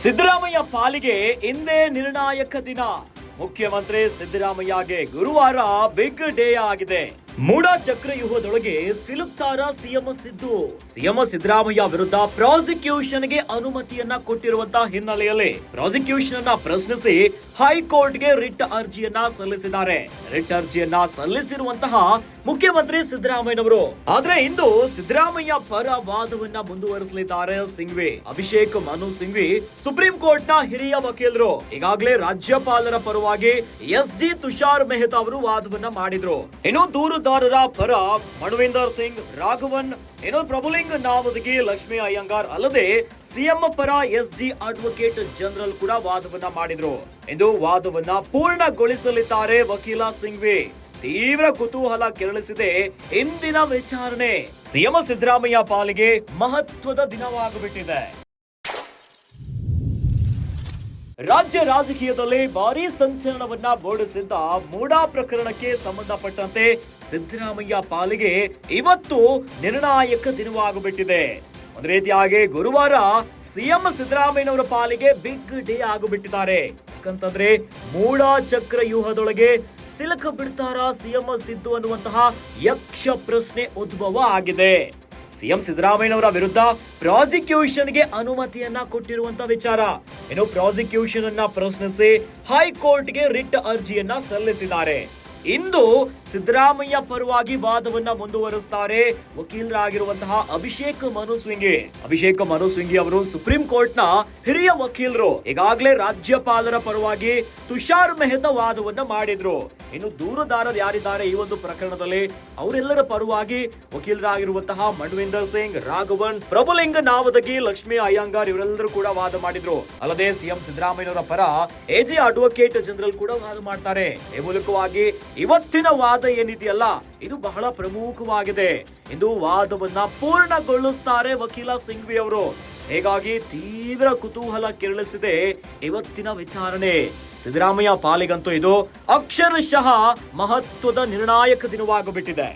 ಸಿದ್ದರಾಮಯ್ಯ ಪಾಲಿಗೆ ಇಂದೇ ನಿರ್ಣಾಯಕ ದಿನ. ಮುಖ್ಯಮಂತ್ರಿ ಸಿದ್ದರಾಮಯ್ಯಗೆ ಗುರುವಾರ ಬಿಗ್ ಡೇ ಆಗಿದೆ. ಮೂಡ ಚಕ್ರವ್ಯೂಹದೊಳಗೆ ಸಿಲುಕ್ತಾರ ಸಿಎಂ ಸಿದ್ದು. ಸಿಎಂ ಸಿದ್ದರಾಮಯ್ಯ ವಿರುದ್ಧ ಪ್ರಾಸಿಕ್ಯೂಷನ್ಗೆ ಅನುಮತಿಯನ್ನ ಕೊಟ್ಟಿರುವಂತಹ ಹಿನ್ನೆಲೆಯಲ್ಲಿ ಪ್ರಾಸಿಕ್ಯೂಷನ್ ಅನ್ನ ಪ್ರಶ್ನಿಸಿ ಹೈಕೋರ್ಟ್ಗೆ ರಿಟ್ ಅರ್ಜಿಯನ್ನ ಸಲ್ಲಿಸಿದ್ದಾರೆ. ರಿಟ್ ಅರ್ಜಿಯನ್ನ ಸಲ್ಲಿಸಿರುವಂತಹ ಮುಖ್ಯಮಂತ್ರಿ ಸಿದ್ದರಾಮಯ್ಯನವರು ಆದ್ರೆ ಇಂದು ಸಿದ್ದರಾಮಯ್ಯ ಪರ ವಾದವನ್ನ ಮುಂದುವರಿಸಲಿದ್ದಾರೆ ಸಿಂಘ್ವಿ. ಅಭಿಷೇಕ್ ಮನು ಸಿಂಘ್ವಿ ಸುಪ್ರೀಂ ಕೋರ್ಟ್ ನ ಹಿರಿಯ ವಕೀಲರು. ಈಗಾಗಲೇ ರಾಜ್ಯಪಾಲರ ಪರವಾಗಿ ಎಸ್.ಜಿ. ತುಷಾರ್ ಮೆಹ್ತಾ ಅವರು ವಾದವನ್ನ ಮಾಡಿದ್ರು. ಇನ್ನು ದೂರುದಾರರ ಪರ ಮಣವಿಂದರ್ ಸಿಂಗ್, ರಾಘವನ್, ಪ್ರಭುಲಿಂಗ ನಾವದಗಿ, ಲಕ್ಷ್ಮೀ ಅಯ್ಯಂಗಾರ್ ಅಲ್ಲದೆ ಸಿಎಂ ಪರ ಎಸ್.ಜಿ. ಅಡ್ವೊಕೇಟ್ ಜನರಲ್ ಕೂಡ ವಾದವನ್ನ ಮಾಡಿದ್ರು. ಇಂದು ವಾದವನ್ನ ಪೂರ್ಣಗೊಳಿಸಲಿದ್ದಾರೆ ವಕೀಲ ಸಿಂಘ್ವಿ. ತೀವ್ರ ಕುತೂಹಲ ಕೆರಳಿಸಿದೆ ಇಂದಿನ ವಿಚಾರಣೆ. ಸಿಎಂ ಸಿದ್ದರಾಮಯ್ಯ ಪಾಲಿಗೆ ಮಹತ್ವದ ದಿನವಾಗಬಿಟ್ಟಿದೆ. ರಾಜ್ಯ ರಾಜಕೀಯದಲ್ಲಿ ಭಾರೀ ಸಂಚಲನವನ್ನ ಮೂಡಿಸಿದ್ದ ಮೂಡಾ ಪ್ರಕರಣಕ್ಕೆ ಸಂಬಂಧಪಟ್ಟಂತೆ ಸಿದ್ದರಾಮಯ್ಯ ಪಾಲಿಗೆ ಇವತ್ತು ನಿರ್ಣಾಯಕ ದಿನವಾಗಬಿಟ್ಟಿದೆ. ಒಂದು ರೀತಿಯಾಗಿ ಗುರುವಾರ ಸಿಎಂ ಸಿದ್ದರಾಮಯ್ಯನವರ ಪಾಲಿಗೆ ಬಿಗ್ ಡೇ ಆಗಿಬಿಟ್ಟಿದ್ದಾರೆ. ಯಾಕಂತಂದ್ರೆ ಮೂಡಾ ಚಕ್ರವ್ಯೂಹದೊಳಗೆ ಸಿಲುಕ ಬಿಡ್ತಾರಾ ಸಿಎಂ ಸಿದ್ದು ಅನ್ನುವಂತಹ ಯಕ್ಷ ಪ್ರಶ್ನೆ ಉದ್ಭವ ಆಗಿದೆ. ಸಿಎಂ ಸಿದ್ದರಾಮಯ್ಯನವರ ವಿರುದ್ಧ ಪ್ರಾಸಿಕ್ಯೂಷನ್ಗೆ ಅನುಮತಿಯನ್ನ ಕೊಟ್ಟಿರುವಂತಹ ವಿಚಾರ. ಇನ್ನು ಪ್ರಾಸಿಕ್ಯೂಷನ್ ಅನ್ನ ಪ್ರಶ್ನಿಸಿ ಹೈಕೋರ್ಟ್ಗೆ ರಿಟ್ ಅರ್ಜಿಯನ್ನ ಸಲ್ಲಿಸಿದ್ದಾರೆ. ಇಂದು ಸಿದ್ದರಾಮಯ್ಯ ಪರವಾಗಿ ವಾದವನ್ನ ಮುಂದುವರಿಸುತ್ತಾರೆ ವಕೀಲರಾಗಿರುವಂತಹ ಅಭಿಷೇಕ್ ಮನು ಸಿಂಘ್ವಿ. ಅಭಿಷೇಕ್ ಮನು ಸಿಂಘ್ವಿ ಅವರು ಸುಪ್ರೀಂ ಕೋರ್ಟ್ ನ ಹಿರಿಯ ವಕೀಲರು. ಈಗಾಗಲೇ ರಾಜ್ಯಪಾಲರ ಪರವಾಗಿ ತುಷಾರ್ ಮೆಹ್ತಾ ವಾದವನ್ನ ಮಾಡಿದ್ರು. ಇನ್ನು ದೂರುದಾರರು ಯಾರಿದ್ದಾರೆ ಈ ಒಂದು ಪ್ರಕರಣದಲ್ಲಿ ಅವರೆಲ್ಲರ ಪರವಾಗಿ ವಕೀಲರಾಗಿರುವಂತಹ ಮಣವಿಂದರ್ ಸಿಂಗ್, ರಾಘವನ್, ಪ್ರಭುಲಿಂಗ ನಾವದಗಿ, ಲಕ್ಷ್ಮೀ ಅಯ್ಯಂಗಾರ್ ಇವರೆಲ್ಲರೂ ಕೂಡ ವಾದ ಮಾಡಿದ್ರು. ಅಲ್ಲದೆ ಸಿಎಂ ಸಿದ್ದರಾಮಯ್ಯನವರ ಪರ ಎ.ಜಿ. ಅಡ್ವೊಕೇಟ್ ಜನರಲ್ ಕೂಡ ವಾದ ಮಾಡ್ತಾರೆ. ಈ ಮೂಲಕವಾಗಿ ಇವತ್ತಿನ ವಾದ ಏನಿದೆಯಲ್ಲ ಇದು ಬಹಳ ಪ್ರಮುಖವಾಗಿದೆ. ಇಂದು ವಾದವನ್ನ ಪೂರ್ಣಗೊಳಿಸುತ್ತಾರೆ ವಕೀಲ ಸಿಂಘ್ವಿ ಅವರು. ಹೀಗಾಗಿ ತೀವ್ರ ಕುತೂಹಲ ಕೆರಳಿಸಿದೆ ಇವತ್ತಿನ ವಿಚಾರಣೆ. ಸಿದ್ದರಾಮಯ್ಯ ಪಾಲಿಗಂತೂ ಇದು ಅಕ್ಷರಶಃ ಮಹತ್ವದ ನಿರ್ಣಾಯಕ ದಿನವಾಗಬಿಟ್ಟಿದೆ.